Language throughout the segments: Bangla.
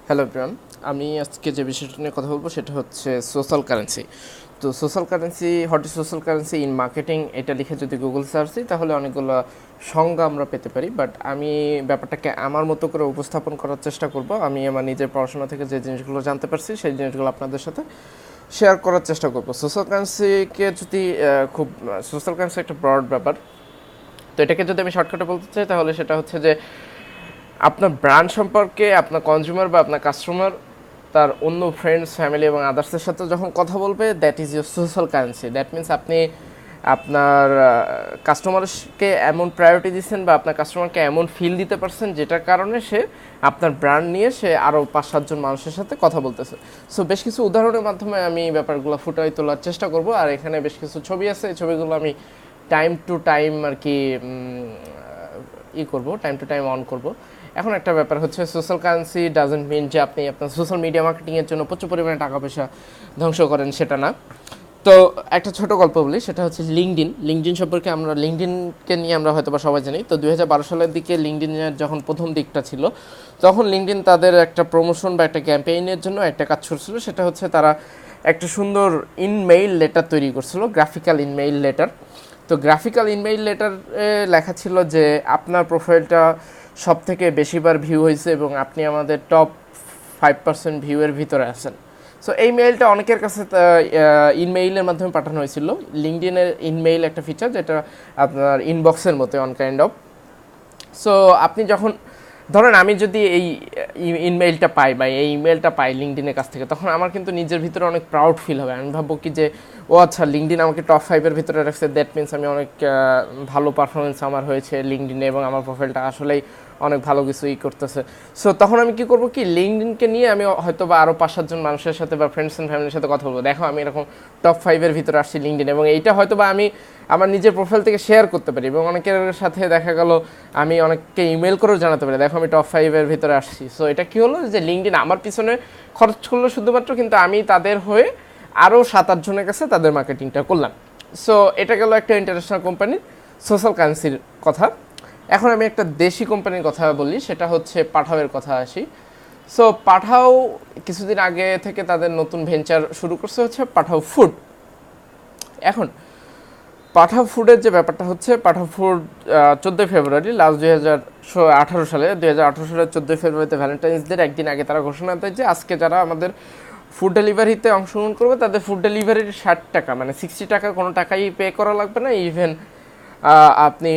হ্যালো এভরিওয়ান, আমি আজকে যে বিষয়টা নিয়ে কথা বলবো সেটা হচ্ছে সোশ্যাল কারেন্সি। তো social currency, what is social currency in marketing, এটা লিখে যদি গুগল সার্চ দিই তাহলে অনেকগুলো সংজ্ঞা আমরা পেতে পারি। বাট আমি ব্যাপারটাকে আমার মতো করে উপস্থাপন করার চেষ্টা করব। আমি আমার নিজের পড়াশোনা থেকে যে জিনিসগুলো জানতে পারছি সেই জিনিসগুলো আপনাদের সাথে শেয়ার করার চেষ্টা করব। সোশ্যাল কারেন্সিকে যদি খুব সোশ্যাল কারেন্সি একটা ব্রড ব্যাপার, তো এটাকে যদি আমি শর্টকাটে বলতে চাই তাহলে সেটা হচ্ছে যে আপনার ব্র্যান্ড সম্পর্কে আপনার কনজিউমার বা আপনার কাস্টমার তার অন্য ফ্রেন্ডস, ফ্যামিলি এবং আদার্সের সাথে যখন কথা বলবে, that is your social currency. That means আপনি আপনার কাস্টমারকে এমন প্রায়োরিটি দিচ্ছেন বা আপনার কাস্টমারকে এমন ফিল দিতে পারছেন যেটার কারণে সে আপনার ব্র্যান্ড নিয়ে সে আরও 5-7 জন মানুষের সাথে কথা বলতেছে। সো বেশ কিছু উদাহরণের মাধ্যমে আমি ব্যাপারগুলো ফুটাই তোলার চেষ্টা করব। আর এখানে বেশ কিছু ছবি আছে, এই ছবিগুলো আমি টাইম টু টাইম আর কি করব, টাইম টু টাইম অন করব। এখন একটা ব্যাপার হচ্ছে, সোশ্যাল কারেন্সি ডাজেন্ট মিন যে আপনি আপনার সোশ্যাল মিডিয়া মার্কেটিংয়ের জন্য প্রচুর পরিমাণে টাকা পয়সা ধ্বংস করেন, সেটা না। তো একটা ছোট গল্প বলি, সেটা হচ্ছে লিঙ্কডিন সম্পর্কে। আমরা লিঙ্কডিনকে নিয়ে আমরা হয়তো বা সবাই জানি। তো 2012 সালের দিকে লিঙ্কডিনের যখন প্রথম দিকটা ছিল, তখন লিঙ্কডিন তাদের একটা প্রমোশন বা একটা ক্যাম্পেইনের জন্য একটা কাজ করছিল। সেটা হচ্ছে তারা একটা সুন্দর ইনমেইল লেটার তৈরি করছিল, গ্রাফিক্যাল ইনমেইল লেটার। তো গ্রাফিক্যাল ইনমেইল লেটারে লেখা ছিল যে আপনার প্রোফাইলটা সব থেকে বেশিবার ভিউ হয়েছে এবং আপনি আমাদের টপ 5% ভিউয়ের ভিতরে আছেন। সো এই মেইলটা অনেকের কাছে ইনমেইলের মাধ্যমে পাঠানো হয়েছিল। লিঙ্কডিনের ইনমেইল একটা ফিচার যেটা আপনার ইনবক্সের মতো অন কাইন্ড অফ। সো আপনি যখন ধরেন আমি যদি এই ইমেইলটা পাই বা এই ইমেলটা পাই লিঙ্কডিনের কাছ থেকে, তখন আমার কিন্তু নিজের ভিতরে অনেক প্রাউড ফিল হবে। আমি ভাববো কি যে ও আচ্ছা, লিঙ্কডিন আমাকে টপ 5-এর ভিতরে রাখছে, দ্যাট মিনস আমি অনেক ভালো পারফরমেন্স আমার হয়েছে লিঙ্কডিনে এবং আমার প্রোফাইলটা আসলেই অনেক ভালো কিছু করতেছে। সো তখন আমি কি করবো কি, লিঙ্কডিনকে নিয়ে আমি হয়তো বা আরও 5-7 জন মানুষের সাথে বা ফ্রেন্ডস অ্যান্ড ফ্যামিলির সাথে কথা বলবো, দেখো আমি এরকম টপ 5-এর ভিতরে আসছি লিঙ্কডিন, এবং এইটা হয়তো বা আমি আমার নিজের প্রোফাইল থেকে শেয়ার করতে পারি এবং অনেকের সাথে দেখা গেল আমি অনেককে ইমেল করেও জানাতে পারি, দেখো আমি টপ 5-এর ভিতরে আসছি। সো এটা কী হলো যে লিঙ্কডিন আমার পিছনে খরচ করলো শুধুমাত্র, কিন্তু আমি তাদের হয়ে আরও 7-8 জনের কাছে তাদের মার্কেটিংটা করলাম। সো এটা গেল একটা ইন্টারন্যাশনাল কোম্পানির সোশ্যাল কারেন্সির কথা। এখন আমি একটা দেশি কোম্পানির কথা বলি, সেটা হচ্ছে পাঠাওয়ের কথা আসি। সো পাঠাও কিছুদিন আগে থেকে তাদের নতুন ভেঞ্চার শুরু করছে, হচ্ছে পাঠাও ফুড। এখন পাঠাও ফুডের যে ব্যাপারটা হচ্ছে, পাঠাও ফুড 14 ফেব্রুয়ারি লাস্ট 2018 সালে 14 ফেব্রুয়ারিতে ভ্যালেন্টাইন্স ডের একদিন আগে তারা ঘোষণা দেয় যে আজকে যারা আমাদের ফুড ডেলিভারিতে অংশগ্রহণ করবে তাদের ফুড ডেলিভারির 60 টাকা মানে 60 টাকা কোনো টাকাই পে করা লাগবে না। ইভেন আপনি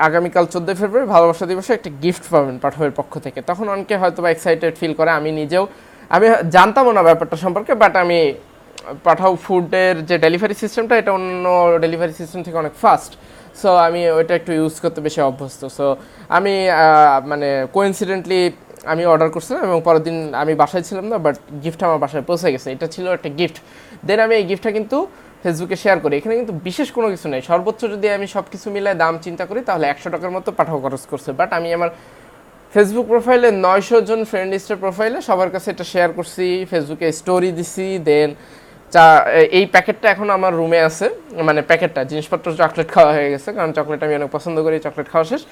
আগামীকাল 14 ফেব্রুয়ারি ভালোবাসা দিবসে একটা গিফট পাবেন পাঠাওয়ের পক্ষ থেকে। তখন অনেকে হয়তো বা এক্সাইটেড ফিল করে, আমি নিজেও আমি জানতামও না ব্যাপারটা সম্পর্কে, বাট আমি পাঠাও ফুডের যে ডেলিভারি সিস্টেমটা এটা অন্য ডেলিভারি সিস্টেম থেকে অনেক ফাস্ট। সো আমি ওইটা একটু ইউজ করতে বেশি অভ্যস্ত। সো আমি মানে কোইন্সিডেন্টলি আমি অর্ডার করছিলাম এবং পরের দিন আমি বাসায় ছিলাম না, বাট গিফটটা আমার বাসায় পৌঁছে গেছে। এটা ছিল একটা গিফট। দেন আমি এই গিফটটা কিন্তু ফেসবুকে শেয়ার করি। এখানে কিন্তু বিশেষ কোনো কিছু নেই, সর্বোচ্চ যদি আমি সব কিছু মিলায় দাম চিন্তা করি তাহলে 100 টাকার মতো পাঠাও খরচ করছে। বাট আমি আমার ফেসবুক প্রোফাইলে 900 জন ফ্রেন্ড লিস্টের প্রোফাইলে সবার কাছে এটা শেয়ার করছি, ফেসবুকে স্টোরি দিছি। দেন এই প্যাকেটটা এখন আমার রুমে আছে, মানে প্যাকেটটা জিনিসপত্র চকলেট খাওয়া হয়ে গেছে, কারণ চকলেট আমি অনেক পছন্দ করি, চকলেট খাওয়া শেষ।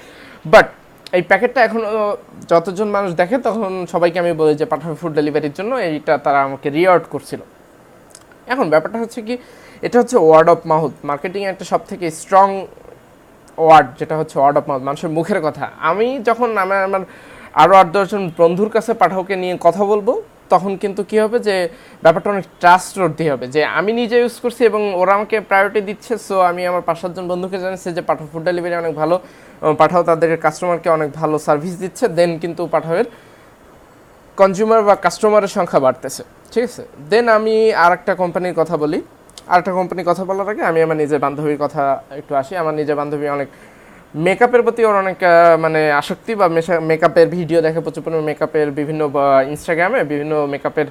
বাট এই প্যাকেটটা এখন যতজন মানুষ দেখে তখন সবাইকে আমি বলি যে পাঠাও ফুড ডেলিভারির জন্য এইটা তারা আমাকে রিওয়ার্ড করছিল। এখন ব্যাপারটা হচ্ছে কি, এটা হচ্ছে ওয়ার্ড অফ মাউথ মার্কেটিং, একটা সব থেকে স্ট্রং ওয়ার্ড, যেটা হচ্ছে ওয়ার্ড অফ মাউথ, মানুষের মুখের কথা। আমি যখন আমার আরও 8-10 জন বন্ধুর কাছে পাঠাওকে নিয়ে কথা বলবো, তখন কিন্তু কী হবে যে ব্যাপারটা অনেক ট্রাস্টওয়ার্দি হবে, যে আমি নিজে ইউজ করছি এবং ওরা আমাকে প্রায়োরিটি দিচ্ছে। সো আমি আমার 5-7 জন বন্ধুকে জানাচ্ছি যে পাঠাও ফুড ডেলিভারি অনেক ভালো, পাঠাও তাদের কাস্টমারকে অনেক ভালো সার্ভিস দিচ্ছে। দেন কিন্তু পাঠাওয়ের কনজিউমার বা কাস্টমারের সংখ্যা বাড়তেছে, ঠিক আছে। দেন আমি আরেকটা কোম্পানির কথা বলি। আরেকটা কোম্পানির কথা বলার আগে আমি আমার নিজের বান্ধবীর কথা একটু আসি। আমার নিজের বান্ধবী অনেক মেকআপের প্রতি ওর অনেক মানে আসক্তি, বা মেকআপের ভিডিও দেখে প্রচুর পরিমাণে, মেকআপের বিভিন্ন ইনস্টাগ্রামে বিভিন্ন মেকআপের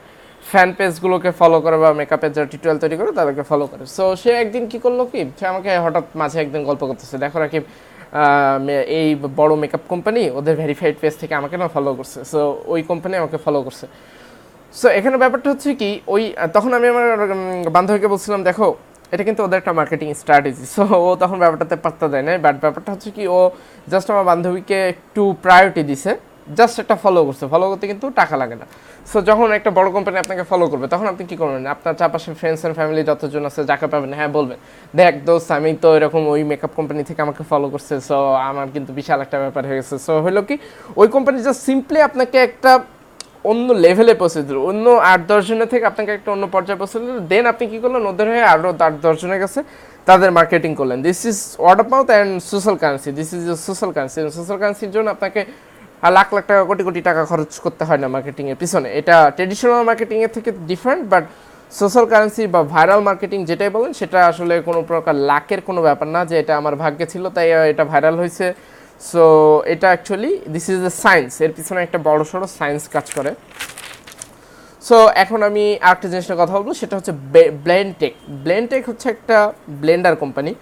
ফ্যান পেজগুলোকে ফলো করে বা মেকআপের যারা টিউটোরিয়াল তৈরি করে তাদেরকে ফলো করে। সো সে একদিন কী করলো কি, সে আমাকে হঠাৎ মাঝে একদিন গল্প করতেছে, দেখো রাকিব এই বড় মেকআপ কোম্পানি ওদের ভেরিফাইড পেজ থেকে আমাকে না ফলো করছে। সো ওই কোম্পানি আমাকে ফলো করছে। সো এখানে ব্যাপারটা হচ্ছে কি, ওই তখন আমি আমার বান্ধবীকে বলছিলাম দেখো এটা কিন্তু ওদের একটা মার্কেটিং স্ট্র্যাটেজি। সো ও তখন ব্যাপারটাতে পাত্তা দেয় না, বাট ব্যাপারটা হচ্ছে কি, ও জাস্ট আমার বান্ধবীকে একটু প্রায়োরিটি দিছে, জাস্ট একটা ফলো করছে, ফলো করতে কিন্তু টাকা লাগে না। সো যখন একটা বড় কোম্পানি আপনাকে ফলো করবে তখন আপনি কি করবেন, আপনার চারপাশে ফ্রেন্ডস অ্যান্ড ফ্যামিলি যতজন আছে যাকে পাবেন হ্যাঁ বলবেন, দেখ দোস্ত আমি তো এরকম ওই মেকআপ কোম্পানি থেকে আমাকে ফলো করছে, সো আমার কিন্তু বিশাল একটা ব্যাপার হয়ে গেছে। সো হলো কি ওই কোম্পানি জাস্ট সিম্পলি আপনাকে একটা অন্য লেভেলে পৌঁছে দিল, অন্য 8-10 জনের থেকে আপনাকে একটা অন্য পর্যায়ে পৌঁছে দিল। দেন আপনি কি করলেন, ওদের হয়ে আরও 8-10 জনের কাছে তাদের মার্কেটিং করলেন। This is word of mouth and social currency, this is social currency. Social কারেন্সির জন্য আপনাকে লাখ লাখ টাকা কোটি কোটি টাকা খরচ করতে হয় না মার্কেটিংয়ের পিছনে। এটা ট্রেডিশনাল মার্কেটিংয়ের থেকে ডিফারেন্ট, বাট সোশ্যাল কারেন্সি বা ভাইরাল মার্কেটিং যেটাই বলেন সেটা আসলে কোনো প্রকার লাকের কোনো ব্যাপার না যে এটা আমার ভাগ্যে ছিল তাই এটা ভাইরাল হয়েছে। সো এটা actually this is a science, এর পিছনে একটা বড় সড়ো সায়েন্স কাজ করে। সো এখন আমি আরেকটা জিনিসটা কথা বলবো, সেটা হচ্ছে ব্লেন্ডটেক। ব্লেন্ডটেক হচ্ছে একটা ব্লেন্ডার কোম্পানি।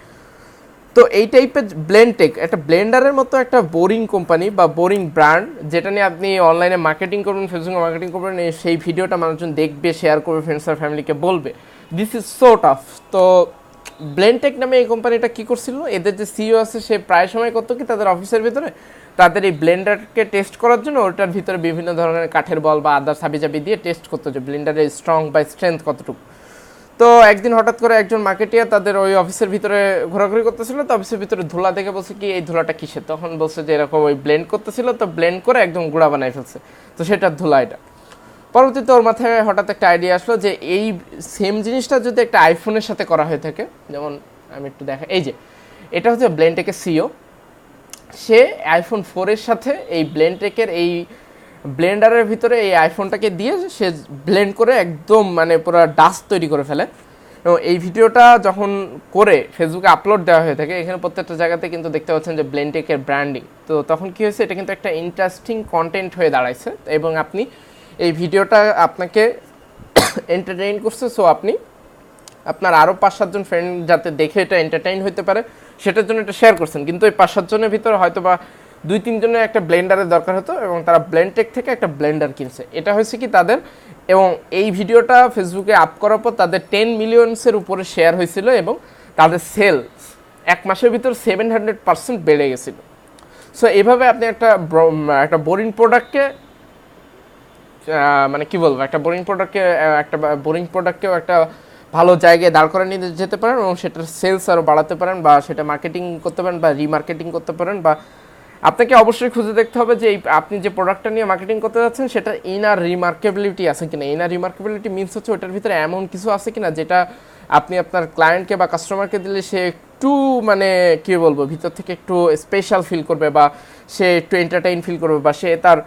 তো এই টাইপের ব্লেন্ডটেক একটা ব্লেন্ডারের মতো একটা বোরিং কোম্পানি বা বোরিং ব্র্যান্ড, যেটা নিয়ে আপনি অনলাইনে মার্কেটিং করবেন, ফেসবুকে মার্কেটিং করবেন, সেই ভিডিওটা মানুষজন দেখবে, শেয়ার করবে, ফ্রেন্ডস আর ফ্যামিলিকে বলবে। This is so tough. তো ব্লেন্ডটেক নামে এই কোম্পানিটা কী করছিল, এদের যে সিইও আছে সে প্রায় সময় করতো কি তাদের অফিসের ভিতরে তাদের এই ব্লেন্ডারকে টেস্ট করার জন্য ওটার ভিতরে বিভিন্ন ধরনের কাঠের বল বা আদার্স হাবিজাবি দিয়ে টেস্ট করতো যে ব্লেন্ডারের স্ট্রং বা স্ট্রেংথ কতটুকু। তো একদিন হঠাৎ করে একজন মার্কেটিয়ার তাদের ওই অফিসের ভিতরে ঘোরাঘুরি করতেছিল, তো অফিসের ভিতরে ধুলা দেখে বলছে কি এই ধুলাটা কিসের, তখন বলছে যে এরকম ওই ব্লেন্ড করতেছিল, তো ব্লেন্ড করে একদম গুঁড়া বানাই ফেলছে, তো সেটার ধুলা এটা। পরবর্তীতে ওর মাথায় হঠাৎ একটা আইডিয়া আসলো যে এই সেম জিনিসটা যদি একটা আইফোনের সাথে করা হয়ে থাকে, যেমন আমি একটু দেখা, এই যে এটা হচ্ছে ব্লেন্ডটেকের সিইও, সে আইফোন 4-এর সাথে এই ব্লেন্ডটেকের এই ব্লেন্ডারের ভিতরে এই আইফোনটাকে দিয়ে সে ব্লেন্ড করে একদম মানে পুরো ডাস্ট তৈরি করে ফেলে। এবং এই ভিডিওটা যখন করে ফেসবুকে আপলোড দেওয়া হয়ে থাকে, এখানে প্রত্যেকটা জায়গাতে কিন্তু দেখতে পাচ্ছেন যে ব্লেন্ডটেকের ব্র্যান্ডিং। তো তখন কী হয়েছে, এটা কিন্তু একটা ইন্টারেস্টিং কন্টেন্ট হয়ে দাঁড়াইছে এবং আপনি এই ভিডিওটা আপনাকে এন্টারটেইন করছে। সো আপনি আপনার আরও 5-7 জন ফ্রেন্ড যাতে দেখে এটা এন্টারটেইন হতে পারে সেটার জন্য এটা শেয়ার করছেন, কিন্তু এই 5-7 জনের ভিতরে হয়তো বা 2-3 জনের একটা ব্লেন্ডারের দরকার হতো এবং তারা ব্লেন্ডটেক থেকে একটা ব্লেন্ডার কিনছে। এটা হয়েছে কি তাদের, এবং এই ভিডিওটা ফেসবুকে আপ করার পর তাদের 10 মিলিয়নসের উপরে শেয়ার হয়েছিল এবং তাদের সেলস 1 মাসের ভিতর 700% বেড়ে গেছিল। সো এইভাবে আপনি একটা বোরিং প্রোডাক্টকে মানে কি বলবো, একটা বোরিং প্রোডাক্টকেও একটা ভালো জায়গায় দাঁড় করে নিয়ে যেতে পারেন এবং সেটার সেলস আরও বাড়াতে পারেন বা সেটা মার্কেটিং করতে পারেন বা রিমার্কেটিং করতে পারেন। বা আপনাকে অবশ্যই খুঁজে দেখতে হবে যে আপনি যে প্রোডাক্টটা নিয়ে মার্কেটিং করতে যাচ্ছেন সেটা ইনার রিমার্কেবিলিটি আছে কিনা। ইনার রিমার্কেবিলিটি মিনস হচ্ছে ওটার ভিতরে এমন কিছু আছে কিনা যেটা আপনি আপনার ক্লায়েন্টকে বা কাস্টমারকে দিলে সে একটু মানে কী বলবো ভিতর থেকে একটু স্পেশাল ফিল করবে বা সে একটু এন্টারটেইন ফিল করবে বা সে তার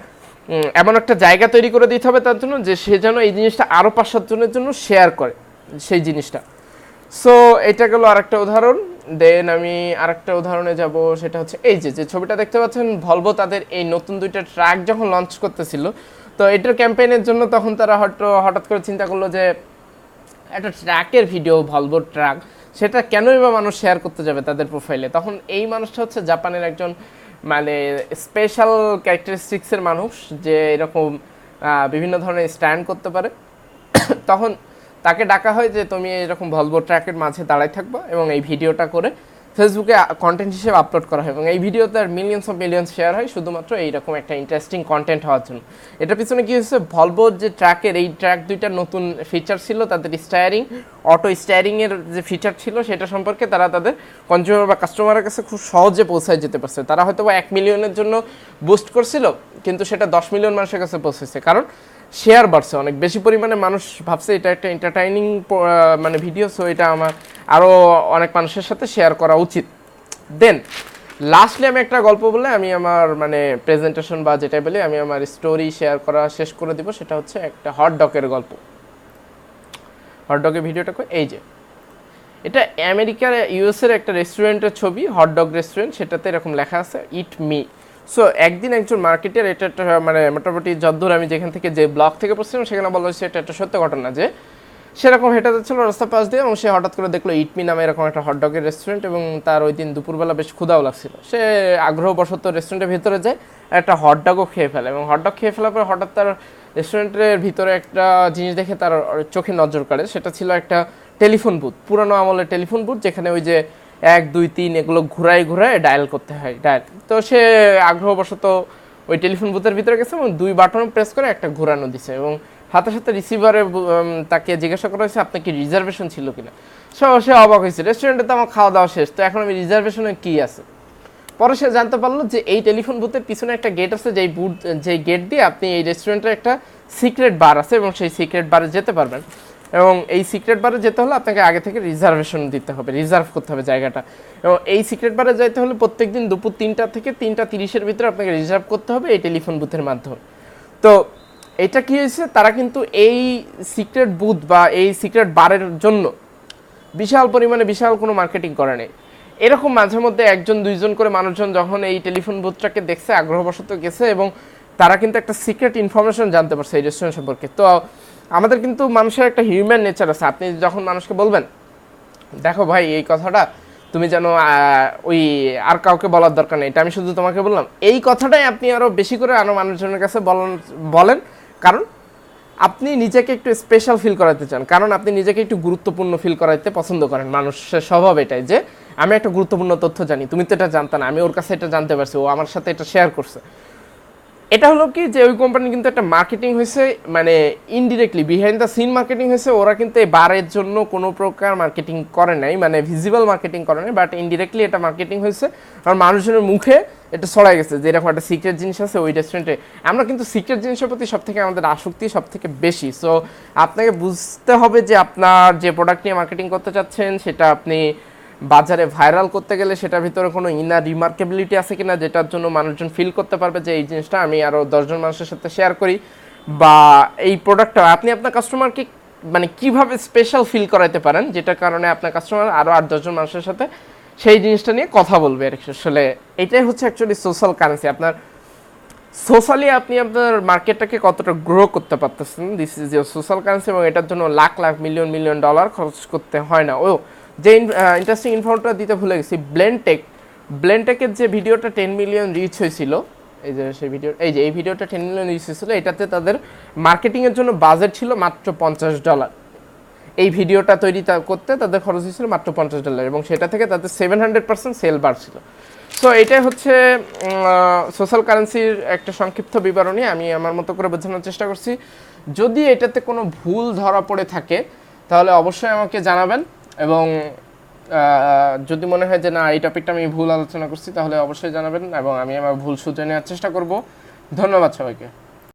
এমন একটা জায়গা তৈরি করে দিতে হবে তার জন্য যে সে যেন এই জিনিসটা আরও 5-7 জনের জন্য শেয়ার করে সেই জিনিসটা। সো এটা গেল আরেকটা উদাহরণ। দেন আমি আরেকটা উদাহরণে যাব, সেটা হচ্ছে এই যে ছবিটা দেখতে পাচ্ছেন, ভলভো তাদের এই নতুন 2টা ট্রাক যখন লঞ্চ করতেছিল, তো এটার ক্যাম্পেইনের জন্য তখন তারা হঠাৎ করে চিন্তা করলো যে একটা ট্রাকের ভিডিও, ভলভো ট্রাক, সেটা কেনই বা মানুষ শেয়ার করতে যাবে তাদের প্রোফাইলে। তখন এই মানুষটা হচ্ছে জাপানের একজন মানে স্পেশাল ক্যারেক্টারিস্টিক্সের মানুষ যে এরকম বিভিন্ন ধরনের স্ট্যান্ড করতে পারে। তখন তাকে ডাকা হয় যে তুমি এরকম ভলভো ট্র্যাকের মাঝে দাঁড়াই থাকবা এবং এই ভিডিওটা করে ফেসবুকে কন্টেন্ট হিসেবে আপলোড করা হয় এবং এই ভিডিওতে আর মিলিয়ন্স শেয়ার হয় শুধুমাত্র এইরকম একটা ইন্টারেস্টিং কন্টেন্ট হওয়ার জন্য। এটার পিছনে কী হচ্ছে, ভলভো যে ট্র্যাকের এই ট্র্যাক 2টার নতুন ফিচার ছিল, তাদের স্টায়ারিং, অটো স্টায়ারিংয়ের যে ফিচার ছিল সেটা সম্পর্কে তারা তাদের কনজিউমার বা কাস্টমারের কাছে খুব সহজে পৌঁছায় যেতে পারছে। তারা হয়তো বা 1 মিলিয়নের জন্য বুস্ট করছিল, কিন্তু সেটা 10 মিলিয়ন মানুষের কাছে পৌঁছেছে, কারণ শেয়ার বাড়ছে, অনেক বেশি পরিমাণে মানুষ ভাবছে এটা একটা এন্টারটেইনিং মানে ভিডিও, সো এটা আমার আরও অনেক মানুষের সাথে শেয়ার করা উচিত। দেন লাস্টলি আমি একটা গল্প বলে আমি আমার মানে প্রেজেন্টেশন বা যেটাই বলি আমি আমার স্টোরি শেয়ার করা শেষ করে দিব। সেটা হচ্ছে একটা হটডগের গল্প। হটডগের ভিডিওটা এই যে এটা আমেরিকার ইউএসের একটা রেস্টুরেন্টের ছবি, হটডগ রেস্টুরেন্ট, সেটাতে এরকম লেখা আছে ইট মি। সো একদিন একজন মার্কেটের, এটা একটা মানে মোটামুটি যদ্দূর আমি যেখান থেকে যে ব্লগ থেকে পড়ছিলাম সেখানে বলা হয়েছে এটা একটা সত্য ঘটনা, যে সেরকম হেঁটে যাচ্ছিল রাস্তার পাশ দিয়ে এবং সে হঠাৎ করে দেখলো ইটমি নামে এরকম একটা হটডগের রেস্টুরেন্ট এবং তার ওই দিন দুপুরবেলা বেশ ক্ষুধাও লাগছিল। সে আগ্রহবশত রেস্টুরেন্টের ভিতরে যায়, একটা হটডগও খেয়ে ফেলে এবং হটডগ খেয়ে ফেলার পর হঠাৎ তার রেস্টুরেন্টের ভিতরে একটা জিনিস দেখে তার চোখে নজর কাড়ে। সেটা ছিল একটা টেলিফোন বুথ, পুরানো আমলের টেলিফোন বুথ, যেখানে ওই যে 1, 2, 3 এগুলো ঘুরায় ডায়াল করতে হয়, ডায়াল। তো সে আগ্রহবশত ওই টেলিফোন বুথের ভিতরে গেছে এবং 2 বাটন প্রেস করে একটা ঘোরানো দিছে এবং সাথে সাথে রিসিভারে তাকে জিজ্ঞাসা করা হয়েছে আপনার কি রিজার্ভেশন ছিল কিনা। সে অবাক হয়েছে, রেস্টুরেন্টে তো আমার খাওয়া দাওয়া শেষ, তো এখন আমি রিজার্ভেশনে কি আছে। পরে সে জানতে পারলো যে এই টেলিফোন বুথের পিছনে একটা গেট আছে, যেই গেট দিয়ে আপনি এই রেস্টুরেন্টের একটা সিক্রেট বার আছে এবং সেই সিক্রেট বারে যেতে পারবেন। এবং এই সিক্রেট বারে যেতে হলে আপনাকে আগে থেকে রিজার্ভেশন দিতে হবে, রিজার্ভ করতে হবে জায়গাটা। এবং এই সিক্রেট বারে যেতে হলে প্রত্যেকদিন দুপুর 3টা থেকে 3:30-এর ভিতরে আপনাকে রিজার্ভ করতে হবে এই টেলিফোন বুথের মাধ্যমে। তো এটা কি হয়েছে, তারা কিন্তু এই সিক্রেট বুথ বা এই সিক্রেট বারের জন্য বিশাল কোনো মার্কেটিং করে নেই। এরকম মাঝে মধ্যে 1-2জন করে মানুষজন যখন এই টেলিফোন বুথটাকে দেখছে, আগ্রহবশত গেছে এবং তারা কিন্তু একটা সিক্রেট ইনফরমেশন জানতে পারছে এই রেস্টুরেন্ট সম্পর্কে। তো আমাদের কিন্তু মানুষের একটা হিউম্যান নেচার আছে, আপনি যখন মানুষকে বলবেন দেখো ভাই এই কথাটা তুমি যেন ওই আর কাউকে বলার দরকার নেই, এটা আমি শুধু তোমাকে বললাম, এই কথাটাই আপনি আরও বেশি করে আরও মানুষজনের কাছে বলেন, কারণ আপনি নিজেকে একটু স্পেশাল ফিল করাতে চান, কারণ আপনি নিজেকে একটু গুরুত্বপূর্ণ ফিল করাতে পছন্দ করেন। মানুষের স্বভাব এটাই যে আমি একটা গুরুত্বপূর্ণ তথ্য জানি, তুমি তো এটা জানতে না, আমি ওর কাছে এটা জানতে পারছি, ও আমার সাথে এটা শেয়ার করছে। এটা হলো কি যে ওই কোম্পানি কিন্তু একটা মার্কেটিং হয়েছে, মানে indirectly behind the scene marketing হয়েছে। ওরা কিন্তু এই বারের জন্য কোনো প্রকার মার্কেটিং করে নাই, মানে ভিজিবল মার্কেটিং করে নাই, বাট ইনডিরেক্টলি এটা মার্কেটিং হয়েছে আর মানুষজনের মুখে এটা ছড়াই গেছে যে এরকম একটা সিক্রেট জিনিস আছে ওই রেস্টুরেন্টে। আমরা কিন্তু সিক্রেট জিনিসের প্রতি সবথেকে আমাদের আসক্তি সবথেকে বেশি। সো আপনাকে বুঝতে হবে যে আপনার যে প্রোডাক্ট নিয়ে মার্কেটিং করতে চাচ্ছেন সেটা আপনি বাজারে ভাইরাল করতে গেলে সেটার ভিতরে কোনো ইনার রিমার্কেবিলিটি আছে কিনা, যেটার জন্য মানুষজন ফিল করতে পারবে যে এই জিনিসটা আমি আরও 10জন মানুষের সাথে শেয়ার করি, বা এই প্রোডাক্টটা আপনি আপনার কাস্টমারকে মানে কিভাবে স্পেশাল ফিল করাতে পারেন, যেটার কারণে আপনার কাস্টমার আরও 8-10জন মানুষের সাথে সেই জিনিসটা নিয়ে কথা বলবে। আর আসলে এটাই হচ্ছে অ্যাকচুয়ালি সোশ্যাল কারেন্সি। আপনার সোশ্যালি আপনি আপনার মার্কেটটাকে কতটা গ্রো করতে পারতেছেন, this is your social currency. এবং এটার জন্য লাখ মিলিয়ন ডলার খরচ করতে হয় না। যে ইন্টারেস্টিং ইনফরমেশনটা দিতে ভুলে গেছি, ব্লেন্টেকের যে ভিডিওটা 10 মিলিয়ন রিচ হয়েছিল, এই ভিডিওটা 10 মিলিয়ন রিচ হয়েছিল, এটাতে তাদের মার্কেটিংয়ের জন্য বাজেট ছিল মাত্র $50। এই ভিডিওটা তৈরি করতে তাদের খরচ হয়েছিল মাত্র $50 এবং সেটা থেকে তাদের 700% সেল বাড়ছিল। সো এটাই হচ্ছে সোশ্যাল কারেন্সির একটা সংক্ষিপ্ত বিবরণী, আমি আমার মতো করে বোঝানোর চেষ্টা করছি। যদি এটাতে কোনো ভুল ধরা পড়ে থাকে তাহলে অবশ্যই আমাকে জানাবেন, এবং যদি মনে হয় যে না এই টপিকটা আমি ভুল আলোচনা করছি তাহলে অবশ্যই জানাবেন এবং আমি আমার ভুল শুধরে নেওয়ার চেষ্টা করব। ধন্যবাদ সবাইকে।